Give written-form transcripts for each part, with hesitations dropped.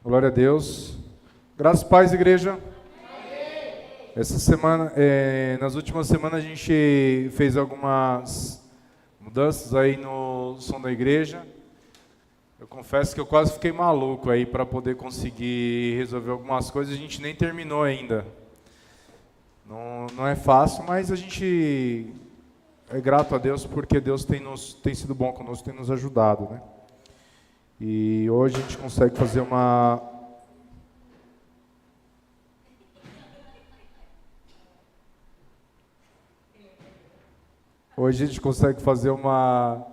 Glória a Deus. Graças e paz, igreja. Essa semana, nas últimas semanas a gente fez algumas mudanças aí no som da igreja. Eu confesso que eu quase fiquei maluco aí para poder conseguir resolver algumas coisas. A gente nem terminou ainda. Não é fácil, mas a gente é grato a Deus porque Deus tem sido bom conosco, tem nos ajudado, né? E hoje a gente consegue fazer uma... Hoje a gente consegue fazer uma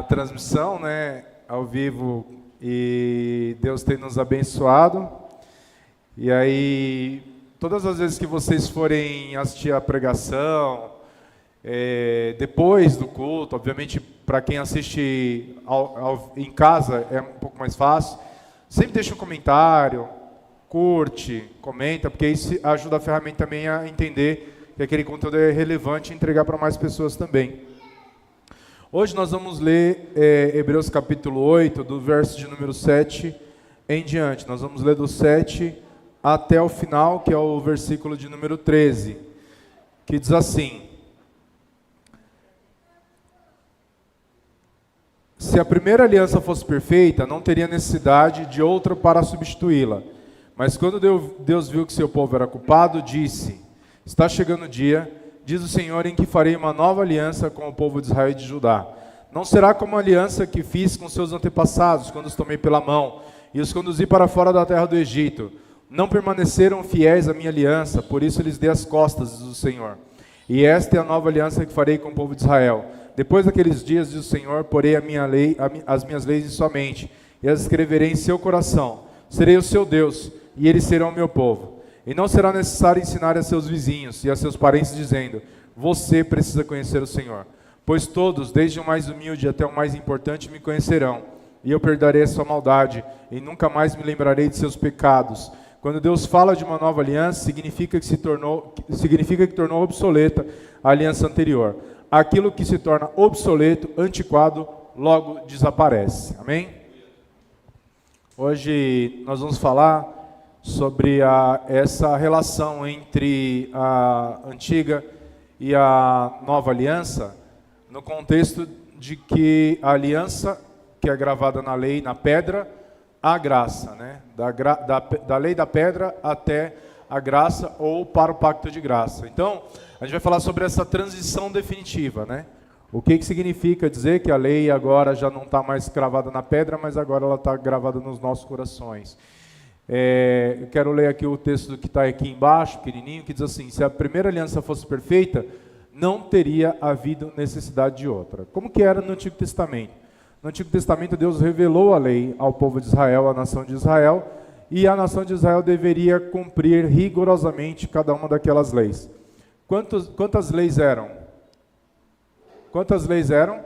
transmissão, né, ao vivo, e Deus tem nos abençoado. E aí, todas as vezes que vocês forem assistir a pregação, depois do culto, obviamente, para quem assiste em casa é um pouco mais fácil, sempre deixa um comentário, curte, comenta, porque isso ajuda a ferramenta também a entender que aquele conteúdo é relevante e entregar para mais pessoas também. Hoje nós vamos ler Hebreus capítulo 8, do verso de número 7 em diante. Nós vamos ler do 7 até o final, que é o versículo de número 13, que diz assim: se a primeira aliança fosse perfeita, não teria necessidade de outra para substituí-la. Mas quando Deus viu que seu povo era culpado, disse: está chegando o dia, diz o Senhor, em que farei uma nova aliança com o povo de Israel e de Judá. Não será como a aliança que fiz com seus antepassados, quando os tomei pela mão e os conduzi para fora da terra do Egito. Não permaneceram fiéis à minha aliança, por isso lhes dei as costas, diz o Senhor. E esta é a nova aliança que farei com o povo de Israel. Depois daqueles dias, diz o Senhor, porei as minhas leis em sua mente, e as escreverei em seu coração. Serei o seu Deus, e eles serão o meu povo. E não será necessário ensinar a seus vizinhos e a seus parentes, dizendo: você precisa conhecer o Senhor. Pois todos, desde o mais humilde até o mais importante, me conhecerão. E eu perdoarei a sua maldade, e nunca mais me lembrarei de seus pecados. Quando Deus fala de uma nova aliança, significa que tornou obsoleta a aliança anterior. Aquilo que se torna obsoleto, antiquado, logo desaparece. Amém? Hoje nós vamos falar sobre essa relação entre a antiga e a nova aliança, no contexto de que a aliança, que é gravada na lei, na pedra, a graça, né? Da lei da pedra até a graça, ou para o pacto de graça. Então, a gente vai falar sobre essa transição definitiva, né? O que significa dizer que a lei agora já não está mais gravada na pedra, mas agora ela está gravada nos nossos corações. Eu quero ler aqui o texto que está aqui embaixo, pequenininho, que diz assim: se a primeira aliança fosse perfeita, não teria havido necessidade de outra. Como que era no Antigo Testamento? No Antigo Testamento, Deus revelou a lei ao povo de Israel, à nação de Israel, e a nação de Israel deveria cumprir rigorosamente cada uma daquelas leis. Quantas leis eram? Quantas leis eram?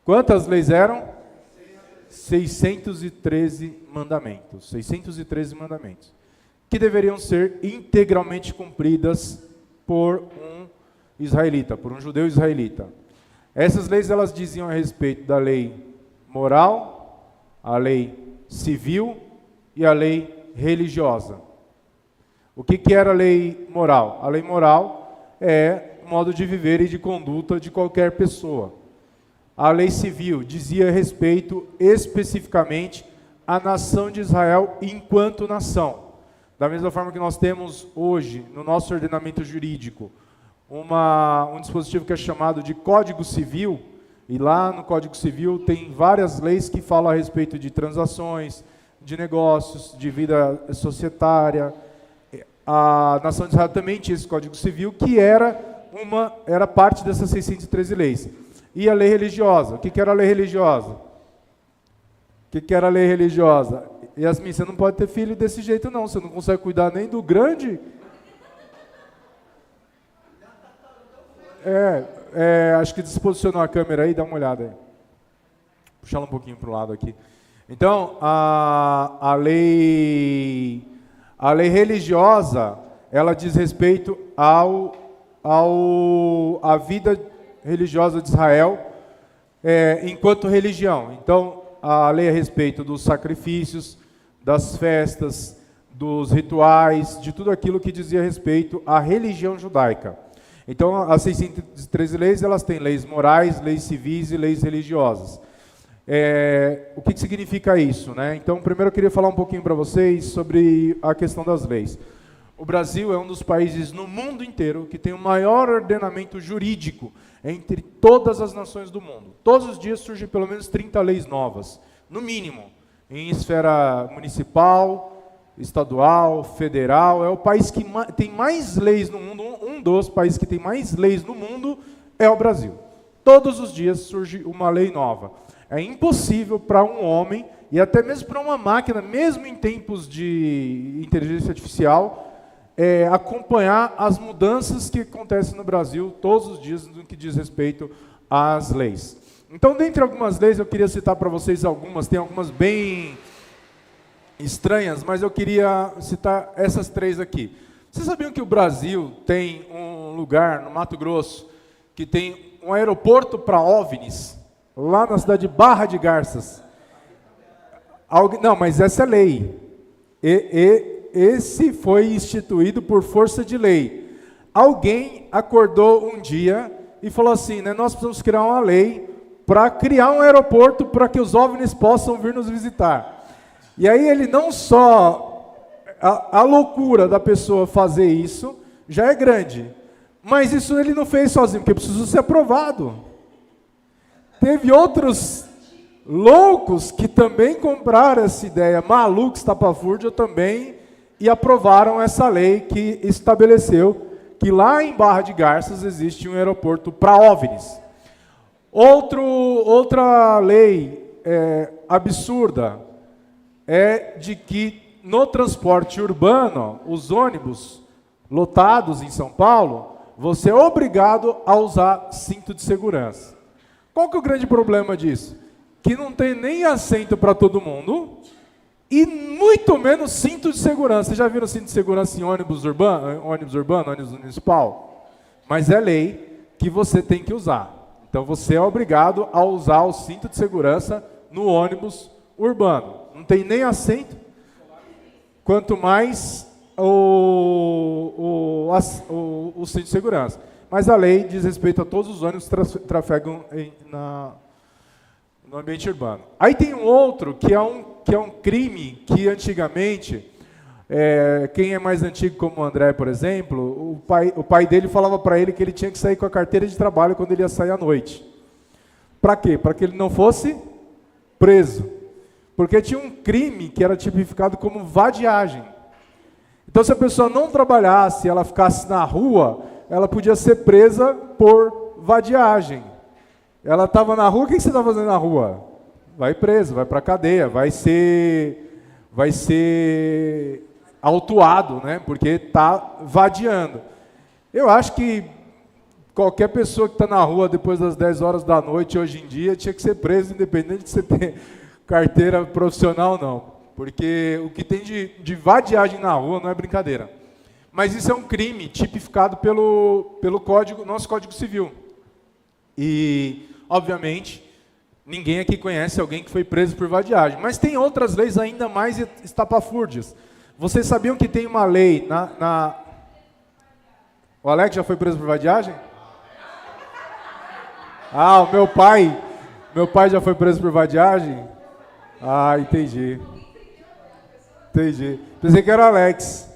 Quantas leis eram? 613 mandamentos. 613 mandamentos. Que deveriam ser integralmente cumpridas por um israelita, por um judeu israelita. Essas leis, elas diziam a respeito da lei moral, a lei civil e a lei religiosa. O que era a lei moral? A lei moral é o modo de viver e de conduta de qualquer pessoa. A lei civil dizia respeito especificamente à nação de Israel enquanto nação. Da mesma forma que nós temos hoje, no nosso ordenamento jurídico, um dispositivo que é chamado de Código Civil, e lá no Código Civil tem várias leis que falam a respeito de transações, de negócios, de vida societária. A nação de Israel também tinha esse Código Civil, que era parte dessas 613 leis. E a lei religiosa? O que era a lei religiosa? O que era a lei religiosa? Yasmin, você não pode ter filho desse jeito não, você não consegue cuidar nem do grande. Acho que desposicionou a câmera aí, dá uma olhada aí. Puxa ela um pouquinho para o lado aqui. Então, a lei religiosa, ela diz respeito à vida religiosa de Israel enquanto religião. Então, a lei a respeito dos sacrifícios, das festas, dos rituais, de tudo aquilo que dizia respeito à religião judaica. Então, as 613 leis, elas têm leis morais, leis civis e leis religiosas. O que significa isso, né? Então, primeiro eu queria falar um pouquinho para vocês sobre a questão das leis. O Brasil é um dos países no mundo inteiro que tem o maior ordenamento jurídico entre todas as nações do mundo. Todos os dias surgem pelo menos 30 leis novas, no mínimo, em esfera municipal, estadual, federal. É o país que tem mais leis no mundo, um dos países que tem mais leis no mundo é o Brasil. Todos os dias surge uma lei nova. É impossível para um homem, e até mesmo para uma máquina, mesmo em tempos de inteligência artificial, acompanhar as mudanças que acontecem no Brasil todos os dias no que diz respeito às leis. Então, dentre algumas leis, eu queria citar para vocês algumas, tem algumas bem estranhas, mas eu queria citar essas três aqui. Vocês sabiam que o Brasil tem um lugar, no Mato Grosso, que tem um aeroporto para OVNIs, lá na cidade de Barra de Garças? Não, mas essa é lei. Esse foi instituído por força de lei. Alguém acordou um dia e falou assim, né, nós precisamos criar uma lei para criar um aeroporto para que os OVNIs possam vir nos visitar. E aí ele não só... A loucura da pessoa fazer isso já é grande, mas isso ele não fez sozinho, porque precisou ser aprovado. Teve outros loucos que também compraram essa ideia, malucos, tapafúrdia também, e aprovaram essa lei que estabeleceu que lá em Barra de Garças existe um aeroporto para OVNIs. Outra lei absurda é de que no transporte urbano, os ônibus lotados em São Paulo, você é obrigado a usar cinto de segurança. Qual que é o grande problema disso? Que não tem nem assento para todo mundo e muito menos cinto de segurança. Vocês já viram cinto de segurança em ônibus urbano, ônibus municipal? Mas é lei que você tem que usar. Então você é obrigado a usar o cinto de segurança no ônibus urbano. Não tem nem assento, quanto mais o cinto de segurança. Mas a lei diz respeito a todos os ônibus que trafegam no ambiente urbano. Aí tem um outro que é um crime que antigamente, quem é mais antigo como o André, por exemplo, o pai dele falava para ele que ele tinha que sair com a carteira de trabalho quando ele ia sair à noite. Para quê? Para que ele não fosse preso. Porque tinha um crime que era tipificado como vadiagem. Então, se a pessoa não trabalhasse, ela ficasse na rua, ela podia ser presa por vadiagem. Ela estava na rua, o que você está fazendo na rua? Vai preso, vai para a cadeia, vai ser autuado, né? Porque está vadiando. Eu acho que qualquer pessoa que está na rua depois das 10 horas da noite, hoje em dia, tinha que ser preso, independente de você ter carteira profissional ou não. Porque o que tem de vadiagem na rua não é brincadeira. Mas isso é um crime tipificado pelo nosso Código Civil. E, obviamente, ninguém aqui conhece alguém que foi preso por vadiagem. Mas tem outras leis ainda mais estapafúrdias. Vocês sabiam que tem uma lei O Alex já foi preso por vadiagem? Ah, o meu pai já foi preso por vadiagem? Ah, entendi. Pensei que era o Alex.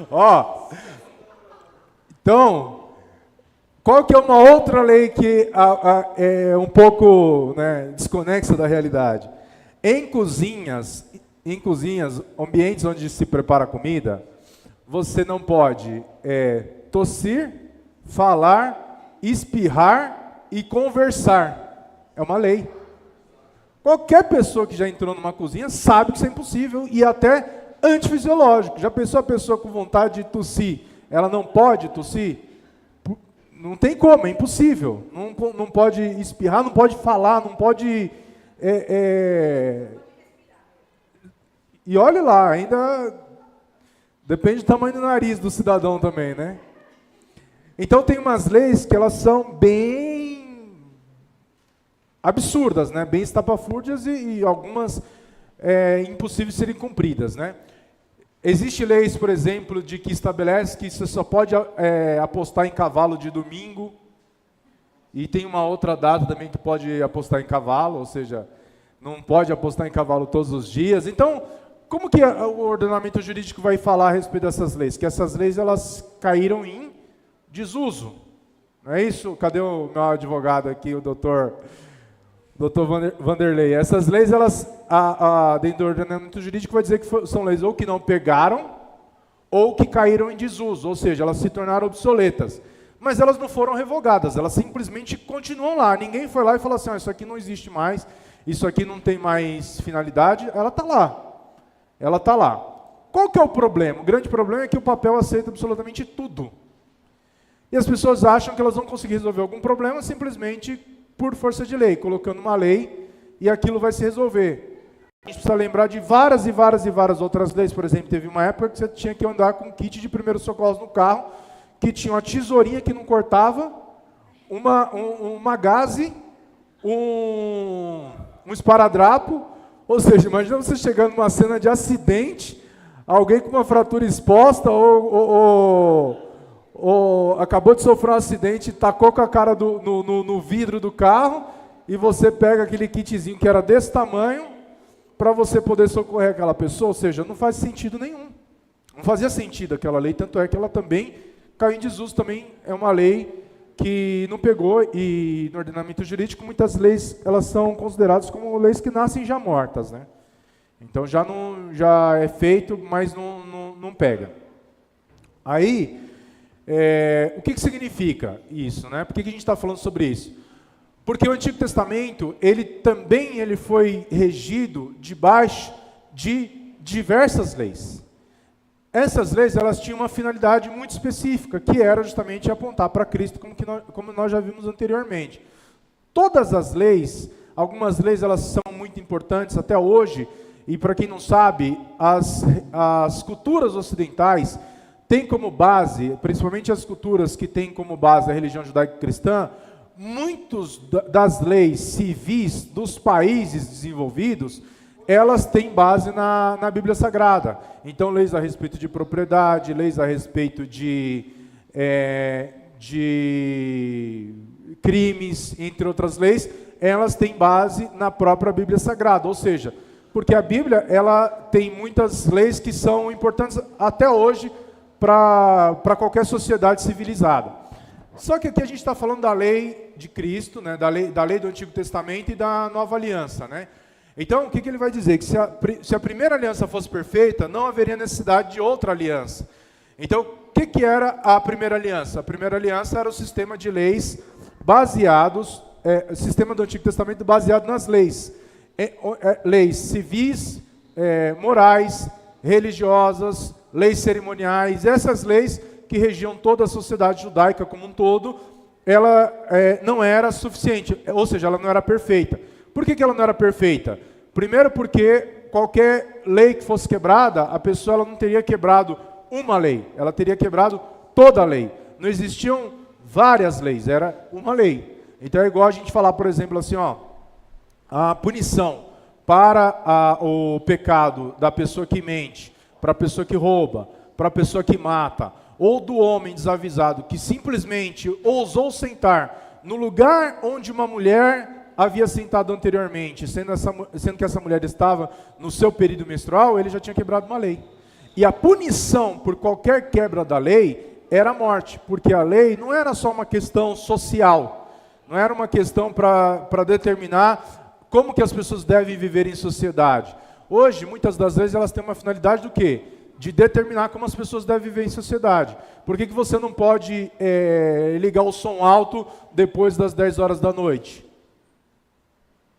Ó, então, qual que é uma outra lei que é um pouco, né, desconexa da realidade? Em cozinhas, ambientes onde se prepara comida, você não pode tossir, falar, espirrar e conversar. É uma lei. Qualquer pessoa que já entrou numa cozinha sabe que isso é impossível e até antifisiológico. Já pensou a pessoa com vontade de tossir? Ela não pode tossir? Não tem como, é impossível. Não pode espirrar, não pode falar, não pode... E olhe lá, ainda depende do tamanho do nariz do cidadão também, né? Então tem umas leis que elas são bem absurdas, né? Bem estapafúrdias e algumas impossíveis de serem cumpridas, né? Existem leis, por exemplo, de que estabelece que você só pode apostar em cavalo de domingo, e tem uma outra data também que pode apostar em cavalo, ou seja, não pode apostar em cavalo todos os dias. Então, como que o ordenamento jurídico vai falar a respeito dessas leis? Que essas leis elas caíram em desuso. Não é isso? Cadê o meu advogado aqui, o doutor Vanderlei? Essas leis, elas, dentro do ordenamento jurídico, vai dizer que são leis ou que não pegaram, ou que caíram em desuso, ou seja, elas se tornaram obsoletas. Mas elas não foram revogadas, elas simplesmente continuam lá. Ninguém foi lá e falou assim, isso aqui não existe mais, isso aqui não tem mais finalidade. Ela está lá. Ela está lá. Qual que é o problema? O grande problema é que o papel aceita absolutamente tudo. E as pessoas acham que elas vão conseguir resolver algum problema simplesmente por força de lei, colocando uma lei e aquilo vai se resolver. A gente precisa lembrar de várias e várias e várias outras leis. Por exemplo, teve uma época que você tinha que andar com um kit de primeiros socorros no carro, que tinha uma tesourinha que não cortava, uma gaze, um esparadrapo, ou seja, imagina você chegando numa cena de acidente, alguém com uma fratura exposta ou acabou de sofrer um acidente, tacou com a cara no vidro do carro, e você pega aquele kitzinho que era desse tamanho, para você poder socorrer aquela pessoa, ou seja, não faz sentido nenhum. Não fazia sentido aquela lei, tanto é que ela também caiu em desuso, também é uma lei que não pegou, e no ordenamento jurídico muitas leis elas são consideradas como leis que nascem já mortas, né? Então já é feito, mas não pega. Aí, o que significa isso, né? Por que a gente está falando sobre isso? Porque o Antigo Testamento, ele foi regido debaixo de diversas leis. Essas leis, elas tinham uma finalidade muito específica, que era justamente apontar para Cristo, como nós já vimos anteriormente. Todas as leis, algumas leis elas são muito importantes até hoje, e para quem não sabe, as culturas ocidentais têm como base, principalmente as culturas que têm como base a religião judaico-cristã, muitas das leis civis dos países desenvolvidos, elas têm base na Bíblia Sagrada. Então, leis a respeito de propriedade, leis a respeito de crimes, entre outras leis, elas têm base na própria Bíblia Sagrada. Ou seja, porque a Bíblia ela tem muitas leis que são importantes até hoje para qualquer sociedade civilizada. Só que aqui a gente está falando da lei de Cristo, né, da lei do Antigo Testamento e da Nova Aliança, né? Então, o que ele vai dizer? Que se a primeira aliança fosse perfeita, não haveria necessidade de outra aliança. Então, o que era a primeira aliança? A primeira aliança era o sistema de leis baseados, sistema do Antigo Testamento baseado nas leis. Leis civis, morais, religiosas, leis cerimoniais. Essas leis que regiam toda a sociedade judaica como um todo, ela não era suficiente, ou seja, ela não era perfeita. Por que ela não era perfeita? Primeiro porque qualquer lei que fosse quebrada, a pessoa ela não teria quebrado uma lei, ela teria quebrado toda a lei. Não existiam várias leis, era uma lei. Então é igual a gente falar, por exemplo, assim, a punição para o pecado da pessoa que mente, para a pessoa que rouba, para a pessoa que mata, ou do homem desavisado que simplesmente ousou sentar no lugar onde uma mulher havia sentado anteriormente, sendo que essa mulher estava no seu período menstrual, ele já tinha quebrado uma lei. E a punição por qualquer quebra da lei era a morte, porque a lei não era só uma questão social, não era uma questão para determinar como que as pessoas devem viver em sociedade. Hoje, muitas das vezes, elas têm uma finalidade do quê? De determinar como as pessoas devem viver em sociedade. Por que você não pode ligar o som alto depois das 10 horas da noite?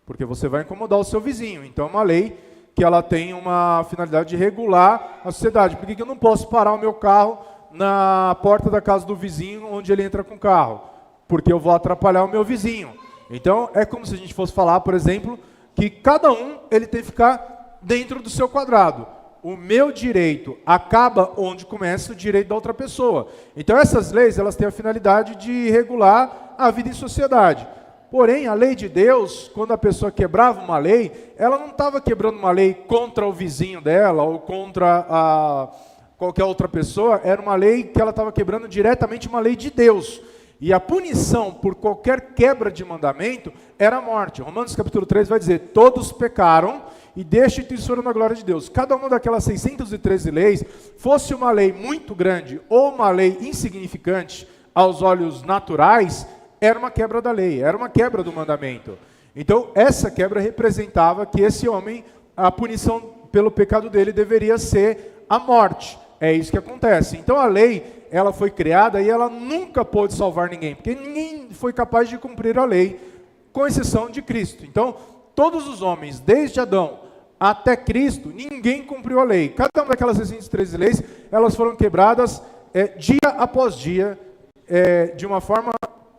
Porque você vai incomodar o seu vizinho. Então é uma lei que ela tem uma finalidade de regular a sociedade. Por que eu não posso parar o meu carro na porta da casa do vizinho onde ele entra com o carro? Porque eu vou atrapalhar o meu vizinho. Então é como se a gente fosse falar, por exemplo, que cada um ele tem que ficar dentro do seu quadrado. O meu direito acaba onde começa o direito da outra pessoa. Então essas leis elas têm a finalidade de regular a vida em sociedade. Porém, a lei de Deus, quando a pessoa quebrava uma lei, ela não estava quebrando uma lei contra o vizinho dela ou contra qualquer outra pessoa, era uma lei que ela estava quebrando diretamente uma lei de Deus. E a punição por qualquer quebra de mandamento era a morte. Romanos capítulo 3 vai dizer, todos pecaram e destituíram da glória de Deus. Cada uma daquelas 613 leis, fosse uma lei muito grande ou uma lei insignificante aos olhos naturais, era uma quebra da lei, era uma quebra do mandamento. Então, essa quebra representava que esse homem, a punição pelo pecado dele deveria ser a morte. É isso que acontece. Então, a lei, ela foi criada e ela nunca pôde salvar ninguém, porque ninguém foi capaz de cumprir a lei, com exceção de Cristo. Então, todos os homens, desde Adão até Cristo, ninguém cumpriu a lei. Cada uma daquelas 613 leis, elas foram quebradas dia após dia, de uma forma,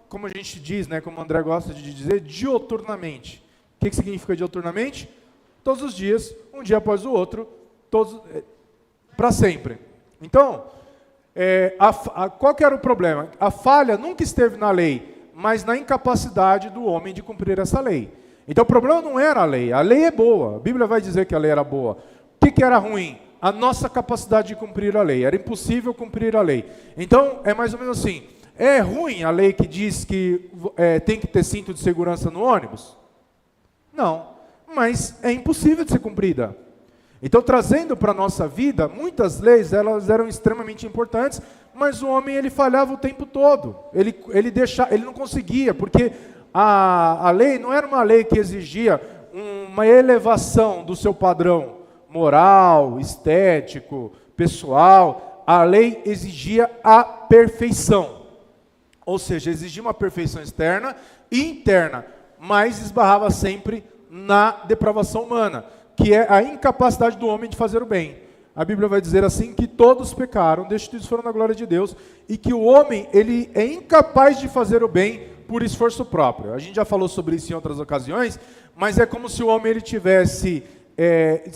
como a gente diz, né, como o André gosta de dizer, dioturnamente. O que significa dioturnamente? Todos os dias, um dia após o outro, para sempre. Então, qual que era o problema? A falha nunca esteve na lei, mas na incapacidade do homem de cumprir essa lei. Então o problema não era a lei é boa, a Bíblia vai dizer que a lei era boa. O que era ruim? A nossa capacidade de cumprir a lei, era impossível cumprir a lei. Então é mais ou menos assim, é ruim a lei que diz que tem que ter cinto de segurança no ônibus? Não, mas é impossível de ser cumprida. Então, trazendo para a nossa vida, muitas leis, elas eram extremamente importantes, mas o homem, ele falhava o tempo todo. Ele não conseguia, porque a lei não era uma lei que exigia uma elevação do seu padrão moral, estético, pessoal. A lei exigia a perfeição. Ou seja, exigia uma perfeição externa e interna, mas esbarrava sempre na depravação humana, que é a incapacidade do homem de fazer o bem. A Bíblia vai dizer assim que todos pecaram, destituídos foram da glória de Deus, e que o homem, ele é incapaz de fazer o bem por esforço próprio. A gente já falou sobre isso em outras ocasiões, mas é como se o homem se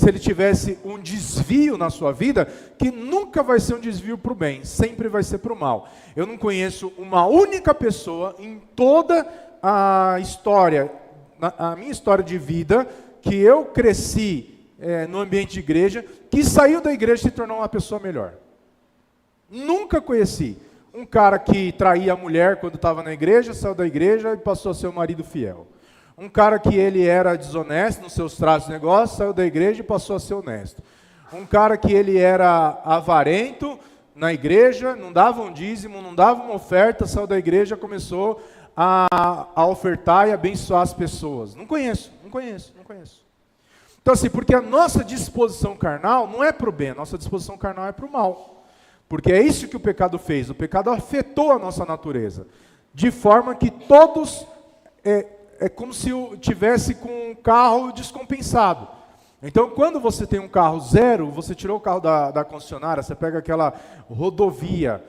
ele tivesse um desvio na sua vida, que nunca vai ser um desvio para o bem, sempre vai ser para o mal. Eu não conheço uma única pessoa em toda a história, a minha história de vida, que eu cresci no ambiente de igreja, que saiu da igreja e se tornou uma pessoa melhor. Nunca conheci um cara que traía a mulher quando estava na igreja, saiu da igreja e passou a ser um marido fiel. Um cara que ele era desonesto nos seus tratos de negócio, saiu da igreja e passou a ser honesto. Um cara que ele era avarento na igreja, não dava um dízimo, não dava uma oferta, saiu da igreja e começou a ofertar e abençoar as pessoas. Não conheço. Então assim, porque a nossa disposição carnal não é para o bem, a nossa disposição carnal é para o mal. Porque é isso que o pecado fez, o pecado afetou a nossa natureza, de forma que todos, é como se tivesse com um carro descompensado. Então quando você tem um carro zero, você tirou o carro da concessionária, você pega aquela rodovia,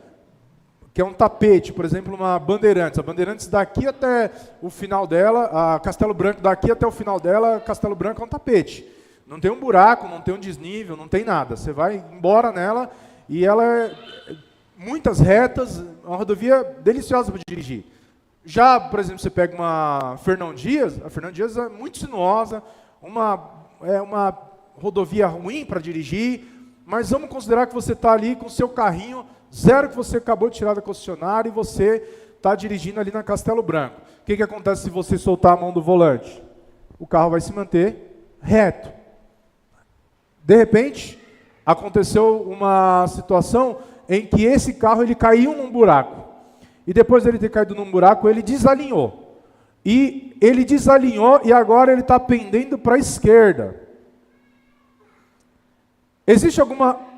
que é um tapete, por exemplo, uma Bandeirantes. A Bandeirantes daqui até o final dela, a Castelo Branco daqui até o final dela, Castelo Branco é um tapete. Não tem um buraco, não tem um desnível, não tem nada. Você vai embora nela e ela é muitas retas, uma rodovia deliciosa para dirigir. Já, por exemplo, você pega uma Fernão Dias, a Fernão Dias é muito sinuosa, é uma rodovia ruim para dirigir, mas vamos considerar que você está ali com o seu carrinho zero que você acabou de tirar da concessionária e você está dirigindo ali na Castelo Branco. O que acontece se você soltar a mão do volante? O carro vai se manter reto. De repente, aconteceu uma situação em que esse carro ele caiu num buraco. E depois de ele ter caído num buraco, ele desalinhou. E ele desalinhou e agora ele está pendendo para a esquerda. Existe alguma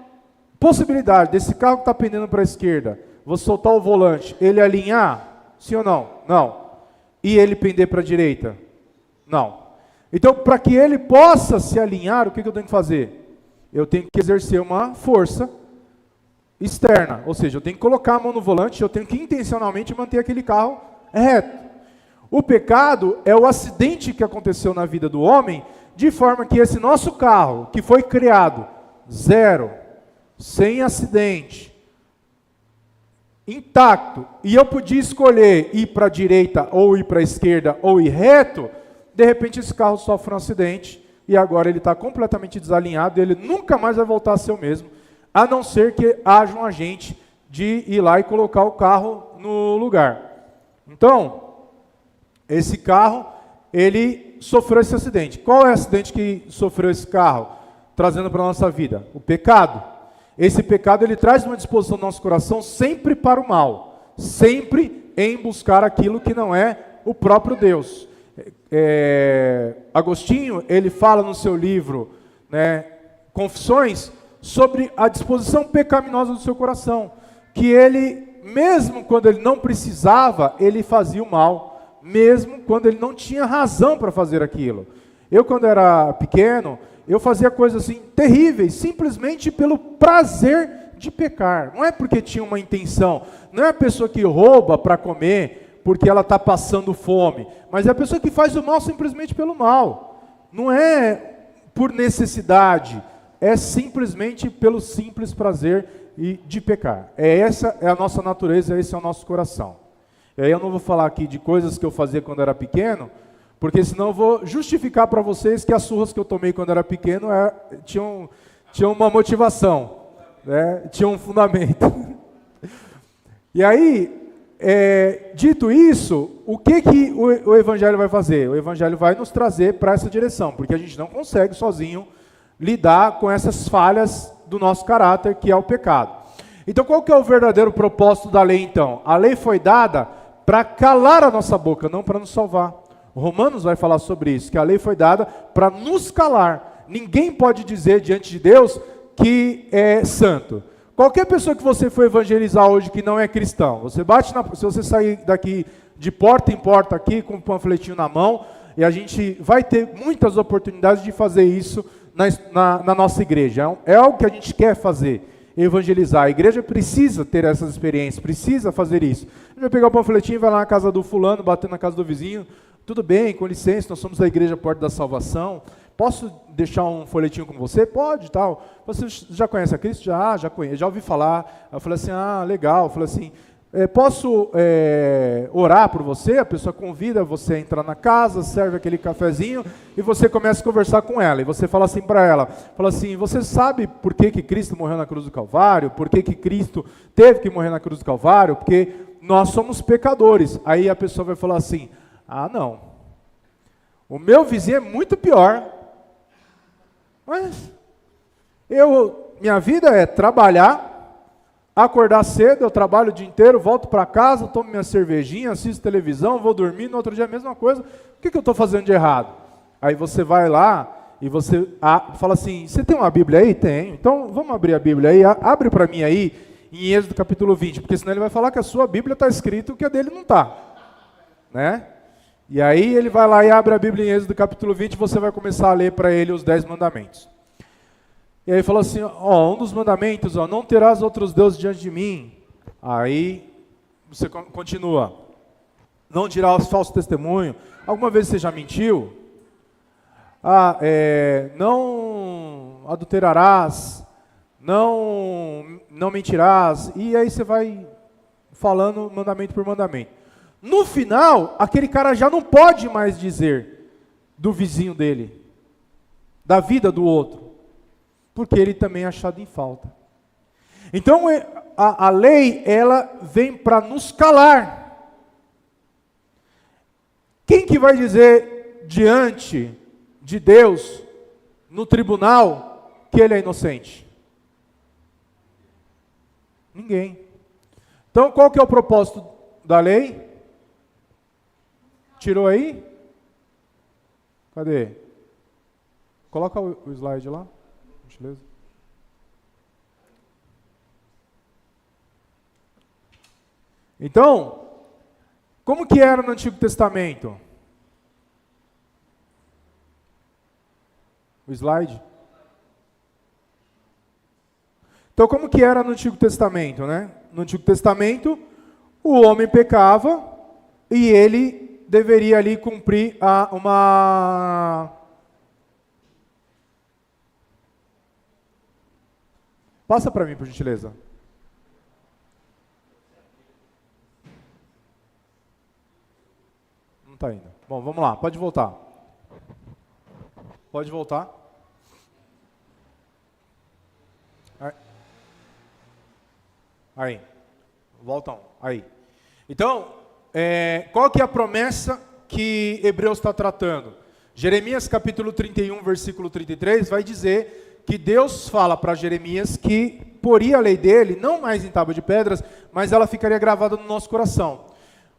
possibilidade desse carro que está pendendo para a esquerda, você soltar o volante, ele alinhar? Sim ou não? Não. E ele pender para a direita? Não. Então, para que ele possa se alinhar, o que eu tenho que fazer? Eu tenho que exercer uma força externa, ou seja, eu tenho que colocar a mão no volante, eu tenho que intencionalmente manter aquele carro reto. O pecado é o acidente que aconteceu na vida do homem, de forma que esse nosso carro, que foi criado zero, sem acidente, intacto, e eu podia escolher ir para a direita, ou ir para a esquerda, ou ir reto, de repente esse carro sofre um acidente, e agora ele está completamente desalinhado, e ele nunca mais vai voltar a ser o mesmo, a não ser que haja um agente de ir lá e colocar o carro no lugar. Então, esse carro, ele sofreu esse acidente. Qual é o acidente que sofreu esse carro, trazendo para a nossa vida? O pecado. Esse pecado, ele traz uma disposição no nosso coração sempre para o mal, sempre em buscar aquilo que não é o próprio Deus. Agostinho, ele fala no seu livro, né, Confissões, sobre a disposição pecaminosa do seu coração, que ele, mesmo quando ele não precisava, ele fazia o mal, mesmo quando ele não tinha razão para fazer aquilo. Eu, quando era pequeno, eu fazia coisas assim terríveis, simplesmente pelo prazer de pecar. Não é porque tinha uma intenção, não é a pessoa que rouba para comer porque ela está passando fome, mas é a pessoa que faz o mal simplesmente pelo mal. Não é por necessidade, é simplesmente pelo simples prazer de pecar. Essa é a nossa natureza, esse é o nosso coração. E aí eu não vou falar aqui de coisas que eu fazia quando era pequeno, porque senão eu vou justificar para vocês que as surras que eu tomei quando era pequeno tinham uma motivação, né? Tinha um fundamento. E aí, dito isso, o que o Evangelho vai fazer? O Evangelho vai nos trazer para essa direção, porque a gente não consegue sozinho lidar com essas falhas do nosso caráter, que é o pecado. Então, qual que é o verdadeiro propósito da lei, então? A lei foi dada para calar a nossa boca, não para nos salvar. Romanos vai falar sobre isso, que a lei foi dada para nos calar. Ninguém pode dizer diante de Deus que é santo. Qualquer pessoa que você for evangelizar hoje que não é cristão, você se você sair daqui de porta em porta aqui com um panfletinho na mão, e a gente vai ter muitas oportunidades de fazer isso na nossa igreja. É algo que a gente quer fazer, evangelizar. A igreja precisa ter essas experiências, precisa fazer isso. A gente vai pegar o panfletinho, vai lá na casa do fulano, bater na casa do vizinho. Tudo bem, com licença, nós somos da Igreja Porta da Salvação. Posso deixar um folhetinho com você? Pode, tal. Você já conhece a Cristo? Já conheço, já ouvi falar. Eu falei assim, legal. Eu falei assim, posso orar por você? A pessoa convida você a entrar na casa, serve aquele cafezinho e você começa a conversar com ela. E você fala assim para ela, fala assim, você sabe por que Cristo morreu na cruz do Calvário? Por que Cristo teve que morrer na cruz do Calvário? Porque nós somos pecadores. Aí a pessoa vai falar assim, não, o meu vizinho é muito pior, mas minha vida é trabalhar, acordar cedo, eu trabalho o dia inteiro, volto para casa, tomo minha cervejinha, assisto televisão, vou dormir, no outro dia a mesma coisa, o que eu estou fazendo de errado? Aí você vai lá e você fala assim, você tem uma Bíblia aí? Tenho, então vamos abrir a Bíblia aí, abre para mim aí, em Êxodo capítulo 20, porque senão ele vai falar que a sua Bíblia está escrito que a dele não está, né? E aí ele vai lá e abre a Bíblia em Êxodo capítulo 20 e você vai começar a ler para ele os 10 mandamentos. E aí falou assim, um dos mandamentos, não terás outros deuses diante de mim. Aí você continua, não dirás falso testemunho. Alguma vez você já mentiu? Não adulterarás, não mentirás. E aí você vai falando mandamento por mandamento. No final, aquele cara já não pode mais dizer do vizinho dele, da vida do outro, porque ele também é achado em falta. Então, a lei, ela vem para nos calar. Quem que vai dizer diante de Deus, no tribunal, que ele é inocente? Ninguém. Então, qual que é o propósito da lei? Tirou aí? Cadê? Coloca o slide lá, beleza? Então, como que era no Antigo Testamento? O slide? Então, como que era no Antigo Testamento, né? No Antigo Testamento, o homem pecava e ele deveria ali cumprir uma... Passa para mim, por gentileza. está indo. Bom, vamos lá, pode voltar. Pode voltar. Aí. Voltam. Aí. Então, qual que é a promessa que Hebreus está tratando? Jeremias capítulo 31, versículo 33, vai dizer que Deus fala para Jeremias que poria a lei dele, não mais em tábua de pedras, mas ela ficaria gravada no nosso coração.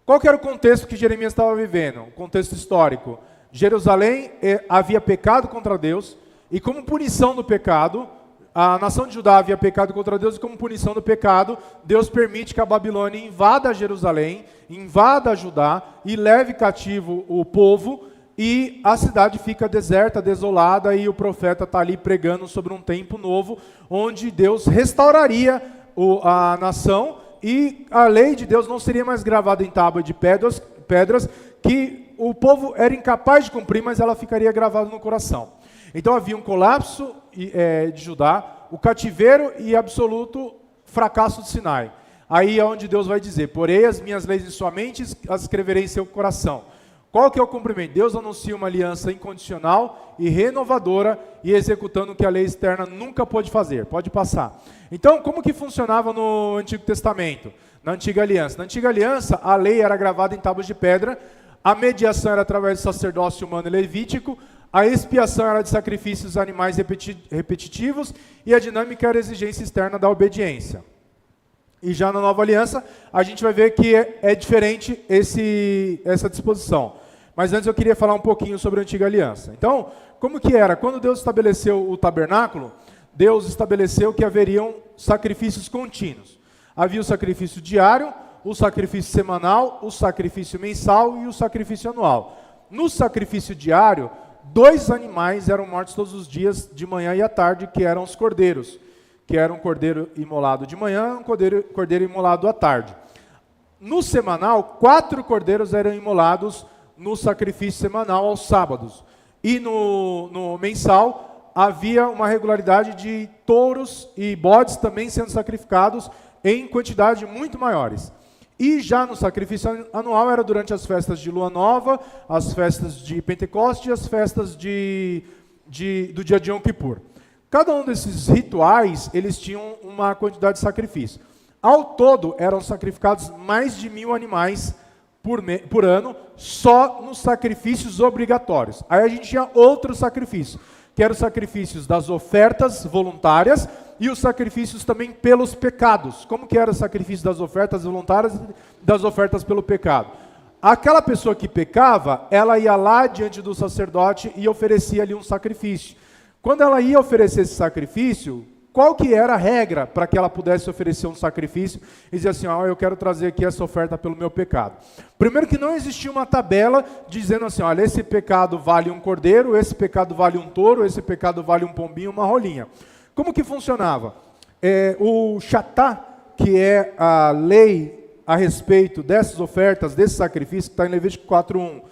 Qual que era o contexto que Jeremias estava vivendo? O contexto histórico. Jerusalém havia pecado contra Deus, e como punição do pecado, a nação de Judá havia pecado contra Deus, e como punição do pecado, Deus permite que a Babilônia invada Jerusalém, invada Judá, e leve cativo o povo, e a cidade fica deserta, desolada, e o profeta está ali pregando sobre um tempo novo, onde Deus restauraria a nação, e a lei de Deus não seria mais gravada em tábua de pedras que o povo era incapaz de cumprir, mas ela ficaria gravada no coração. Então havia um colapso de Judá, o cativeiro e absoluto fracasso de Sinai. Aí é onde Deus vai dizer: porei as minhas leis em sua mente, as escreverei em seu coração. Qual que é o cumprimento? Deus anuncia uma aliança incondicional e renovadora, e executando o que a lei externa nunca pôde fazer. Pode passar. Então, como que funcionava no Antigo Testamento? Na Antiga Aliança. Na Antiga Aliança, a lei era gravada em tábuas de pedra, a mediação era através do sacerdócio humano e levítico, a expiação era de sacrifícios animais repetitivos, e a dinâmica era a exigência externa da obediência. E já na Nova Aliança, a gente vai ver que é diferente essa disposição. Mas antes eu queria falar um pouquinho sobre a Antiga Aliança. Então, como que era? Quando Deus estabeleceu o tabernáculo, Deus estabeleceu que haveriam sacrifícios contínuos. Havia o sacrifício diário, o sacrifício semanal, o sacrifício mensal e o sacrifício anual. No sacrifício diário, 2 animais eram mortos todos os dias, de manhã e à tarde, que eram os cordeiros, que era um cordeiro imolado de manhã, um cordeiro imolado à tarde. No semanal, 4 cordeiros eram imolados no sacrifício semanal aos sábados. E no mensal, havia uma regularidade de touros e bodes também sendo sacrificados em quantidade muito maiores. E já no sacrifício anual era durante as festas de Lua Nova, as festas de Pentecostes e as festas do dia de Yom Kippur. Cada um desses rituais, eles tinham uma quantidade de sacrifício. Ao todo, eram sacrificados mais de 1.000 animais por ano, só nos sacrifícios obrigatórios. Aí a gente tinha outros sacrifícios, que eram os sacrifícios das ofertas voluntárias e os sacrifícios também pelos pecados. Como que era o sacrifício das ofertas voluntárias e das ofertas pelo pecado? Aquela pessoa que pecava, ela ia lá diante do sacerdote e oferecia ali um sacrifício. Quando ela ia oferecer esse sacrifício, qual que era a regra para que ela pudesse oferecer um sacrifício e dizer assim: eu quero trazer aqui essa oferta pelo meu pecado? Primeiro que não existia uma tabela dizendo assim: olha, esse pecado vale um cordeiro, esse pecado vale um touro, esse pecado vale um pombinho, uma rolinha. Como que funcionava? O chatá, que é a lei a respeito dessas ofertas, desse sacrifício, que está em Levítico 4:1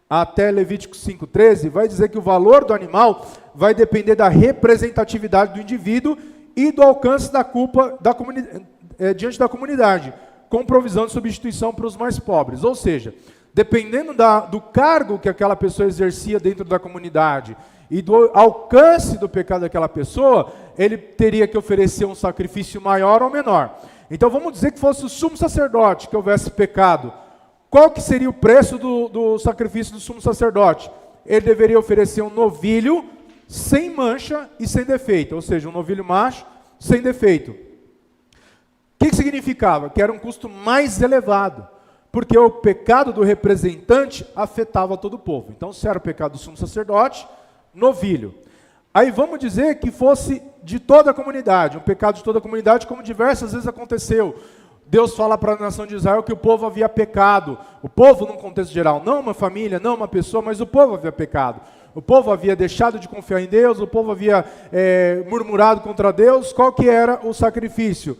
até Levítico 5:13, vai dizer que o valor do animal vai depender da representatividade do indivíduo e do alcance da culpa diante da comunidade, com provisão de substituição para os mais pobres. Ou seja, dependendo do cargo que aquela pessoa exercia dentro da comunidade e do alcance do pecado daquela pessoa, ele teria que oferecer um sacrifício maior ou menor. Então vamos dizer que fosse o sumo sacerdote que houvesse pecado. Qual que seria o preço do sacrifício do sumo sacerdote? Ele deveria oferecer um novilho sem mancha e sem defeito, ou seja, um novilho macho sem defeito. O que significava? Que era um custo mais elevado, porque o pecado do representante afetava todo o povo. Então, se era o pecado do sumo sacerdote, novilho. Aí vamos dizer que fosse de toda a comunidade, um pecado de toda a comunidade, como diversas vezes aconteceu. Deus fala para a nação de Israel que o povo havia pecado. O povo, num contexto geral, não uma família, não uma pessoa, mas o povo havia pecado. O povo havia deixado de confiar em Deus, o povo havia murmurado contra Deus. Qual que era o sacrifício?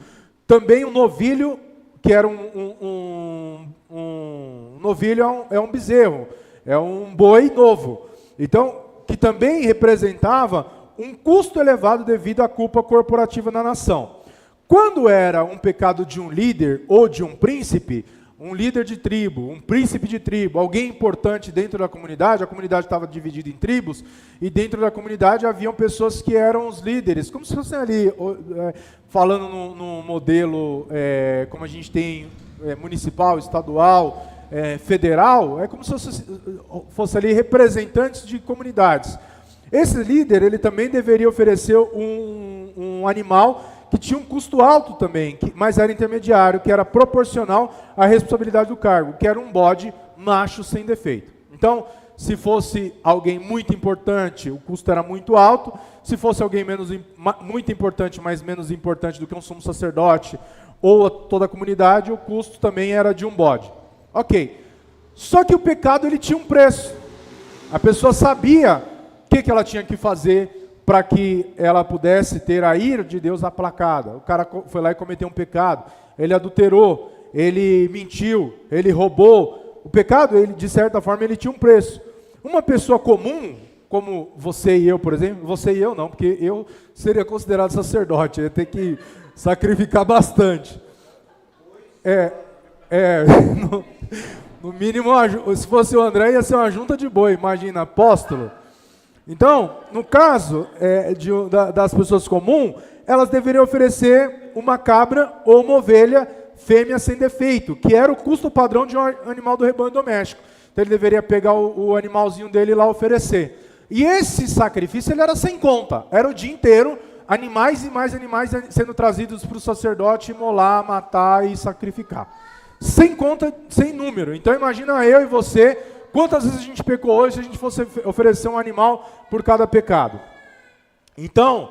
Também um novilho, que era um novilho é um bezerro, é um boi novo. Então, que também representava um custo elevado devido à culpa corporativa na nação. Quando era um pecado de um líder ou de um príncipe, um líder de tribo, um príncipe de tribo, alguém importante dentro da comunidade, a comunidade estava dividida em tribos, e dentro da comunidade haviam pessoas que eram os líderes, como se fossem ali, falando no modelo, como a gente tem municipal, estadual, federal, é como se fosse ali representantes de comunidades. Esse líder, ele também deveria oferecer um animal que tinha um custo alto também, mas era intermediário, que era proporcional à responsabilidade do cargo, que era um bode macho sem defeito. Então, se fosse alguém muito importante, o custo era muito alto. Se fosse alguém muito importante, mas menos importante do que um sumo sacerdote ou toda a comunidade, o custo também era de um bode. Ok. Só que o pecado, ele tinha um preço. A pessoa sabia o que ela tinha que fazer para que ela pudesse ter a ira de Deus aplacada. O cara foi lá e cometeu um pecado, ele adulterou, ele mentiu, ele roubou. O pecado, ele, de certa forma, ele tinha um preço. Uma pessoa comum, como você e eu, por exemplo, você e eu não, porque eu seria considerado sacerdote, eu ia ter que sacrificar bastante. No mínimo, se fosse o André, ia ser uma junta de boi, imagina, apóstolo. Então, no caso das pessoas comuns, elas deveriam oferecer uma cabra ou uma ovelha fêmea sem defeito, que era o custo padrão de um animal do rebanho doméstico. Então ele deveria pegar o animalzinho dele e lá oferecer. E esse sacrifício, ele era sem conta, era o dia inteiro, animais e mais animais sendo trazidos para o sacerdote imolar, matar e sacrificar. Sem conta, sem número. Então imagina eu e você, quantas vezes a gente pecou hoje se a gente fosse oferecer um animal por cada pecado? Então,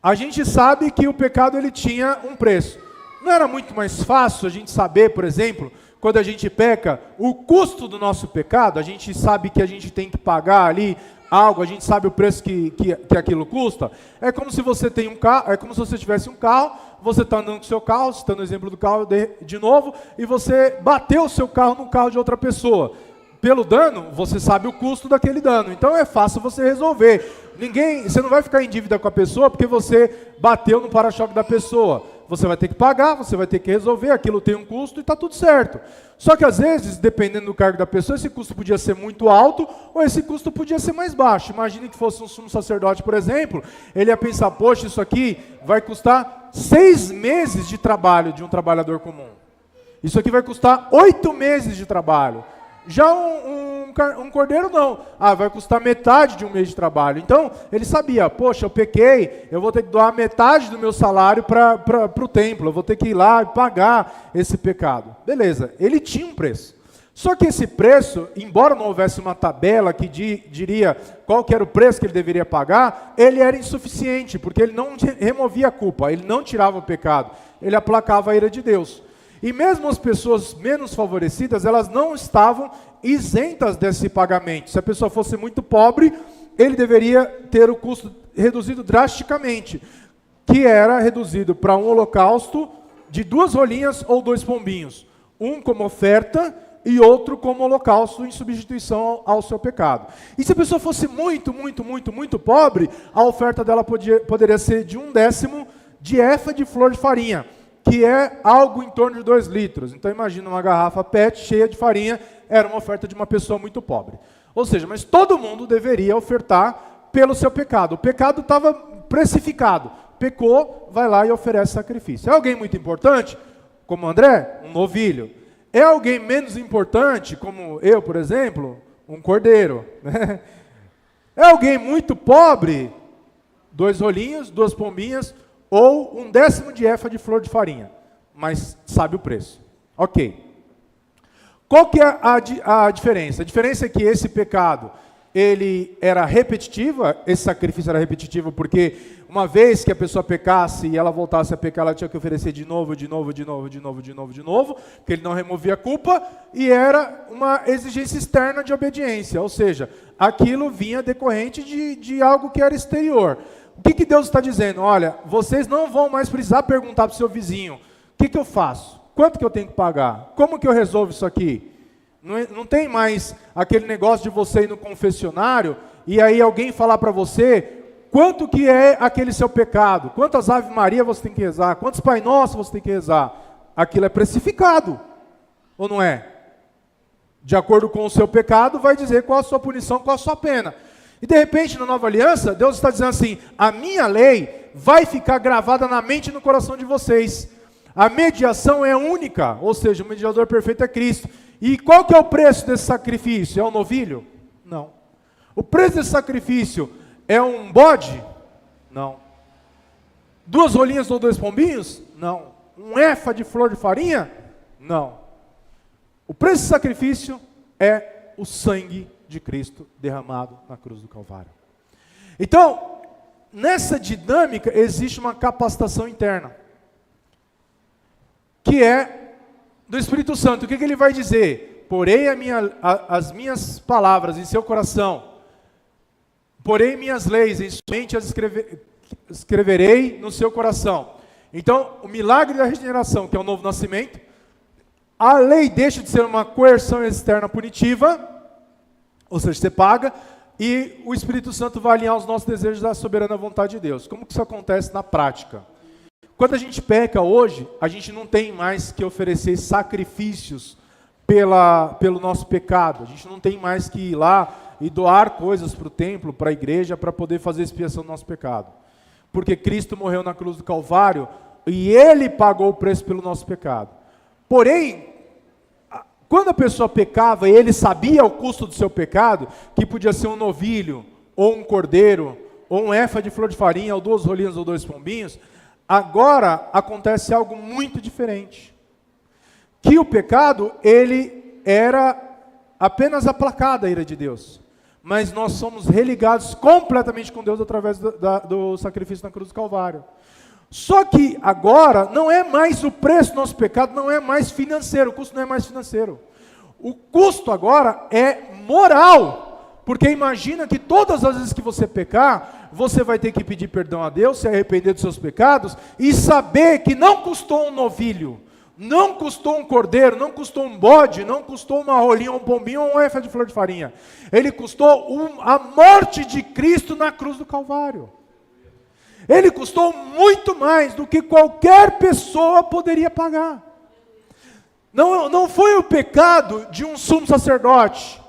a gente sabe que o pecado, ele tinha um preço. Não era muito mais fácil a gente saber, por exemplo, quando a gente peca, o custo do nosso pecado? A gente sabe que a gente tem que pagar ali algo, a gente sabe o preço que aquilo custa. É como se você tem um carro, é como se você tivesse um carro, você está andando com o seu carro, citando o exemplo do carro de novo, e você bateu o seu carro no carro de outra pessoa. Pelo dano, você sabe o custo daquele dano. Então é fácil você resolver. Você não vai ficar em dívida com a pessoa porque você bateu no para-choque da pessoa. Você vai ter que pagar, você vai ter que resolver, aquilo tem um custo e está tudo certo. Só que às vezes, dependendo do cargo da pessoa, esse custo podia ser muito alto ou esse custo podia ser mais baixo. Imagine que fosse um sumo sacerdote, por exemplo, ele ia pensar, poxa, isso aqui vai custar 6 meses de trabalho de um trabalhador comum. Isso aqui vai custar 8 meses de trabalho. Já um cordeiro não. Vai custar metade de um mês de trabalho. Então, ele sabia, poxa, eu pequei, eu vou ter que doar metade do meu salário para o templo, eu vou ter que ir lá e pagar esse pecado. Beleza, ele tinha um preço. Só que esse preço, embora não houvesse uma tabela que diria qual que era o preço que ele deveria pagar, ele era insuficiente, porque ele não removia a culpa, ele não tirava o pecado, ele aplacava a ira de Deus. E mesmo as pessoas menos favorecidas, elas não estavam isentas desse pagamento. Se a pessoa fosse muito pobre, ele deveria ter o custo reduzido drasticamente, que era reduzido para um holocausto de 2 rolinhas ou 2 pombinhos. Um como oferta e outro como holocausto em substituição ao seu pecado. E se a pessoa fosse muito, muito, muito, muito pobre, a oferta dela poderia ser de 1/10 de efa de flor de farinha, que é algo em torno de 2 litros. Então imagina uma garrafa PET cheia de farinha, era uma oferta de uma pessoa muito pobre. Ou seja, mas todo mundo deveria ofertar pelo seu pecado. O pecado estava precificado. Pecou, vai lá e oferece sacrifício. É alguém muito importante, como André? Um novilho. É alguém menos importante, como eu, por exemplo? Um cordeiro. É alguém muito pobre? 2 rolinhos, 2 pombinhas, ou 1/10 de efa de flor de farinha, mas sabe o preço. Ok. Qual que é a diferença? A diferença é que esse pecado, ele era repetitivo, esse sacrifício era repetitivo, porque uma vez que a pessoa pecasse e ela voltasse a pecar, ela tinha que oferecer de novo, porque ele não removia a culpa, e era uma exigência externa de obediência, ou seja, aquilo vinha decorrente de algo que era exterior. O que Deus está dizendo? Olha, vocês não vão mais precisar perguntar para o seu vizinho, o que eu faço? Quanto que eu tenho que pagar? Como que eu resolvo isso aqui? Não tem mais aquele negócio de você ir no confessionário e aí alguém falar para você quanto que é aquele seu pecado, quantas Ave Maria você tem que rezar, quantos Pai Nosso você tem que rezar. Aquilo é precificado. Ou não é? De acordo com o seu pecado, vai dizer qual a sua punição, qual a sua pena. E de repente, na nova aliança, Deus está dizendo assim: a minha lei vai ficar gravada na mente e no coração de vocês. A mediação é única, ou seja, o mediador perfeito é Cristo. E qual que é o preço desse sacrifício? É um novilho? Não. O preço desse sacrifício é um bode? Não. 2 rolinhas ou 2 pombinhos? Não. Um efa de flor de farinha? Não. O preço desse sacrifício é o sangue de Cristo derramado na cruz do Calvário. Então, nessa dinâmica existe uma capacitação interna, que é do Espírito Santo. O que ele vai dizer? Porei as minhas palavras em seu coração, porei minhas leis em sua mente, as escreverei no seu coração. Então, o milagre da regeneração, que é o novo nascimento, a lei deixa de ser uma coerção externa punitiva, ou seja, você paga, e o Espírito Santo vai alinhar os nossos desejos à soberana vontade de Deus. Como que isso acontece na prática? Quando a gente hoje, a gente não tem mais que oferecer sacrifícios pelo nosso pecado. A gente não tem mais que ir lá e doar coisas para o templo, para a igreja, para poder fazer expiação do nosso pecado. Porque Cristo morreu na cruz do Calvário e Ele pagou o preço pelo nosso pecado. Porém, quando a pessoa pecava e ele sabia o custo do seu pecado, que podia ser um novilho, ou um cordeiro, ou um efa de flor de farinha, ou 2 rolinhas ou 2 pombinhos, agora acontece algo muito diferente. Que o pecado, ele era apenas aplacado a ira de Deus. Mas nós somos religados completamente com Deus através do sacrifício na cruz do Calvário. Só que agora não é mais o preço do nosso pecado, não é mais financeiro, o custo não é mais financeiro. O custo agora é moral, porque imagina que todas as vezes que você pecar, você vai ter que pedir perdão a Deus, se arrepender dos seus pecados e saber que não custou um novilho, não custou um cordeiro, não custou um bode, não custou uma rolinha, um pombinho ou um efa de flor de farinha. Ele custou a morte de Cristo na cruz do Calvário. Ele custou muito mais do que qualquer pessoa poderia pagar. Não foi o pecado de um sumo sacerdote,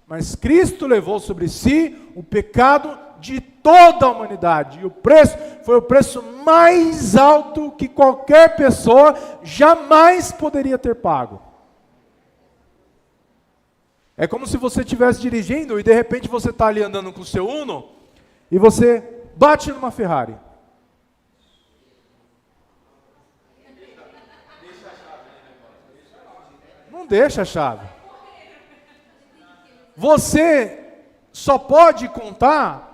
mas Cristo levou sobre si o pecado de toda a humanidade. E o preço foi o preço mais alto que qualquer pessoa jamais poderia ter pago. É como se você estivesse dirigindo e de repente você está ali andando com o seu Uno e você bate numa Ferrari. Não deixa a chave. Você só pode contar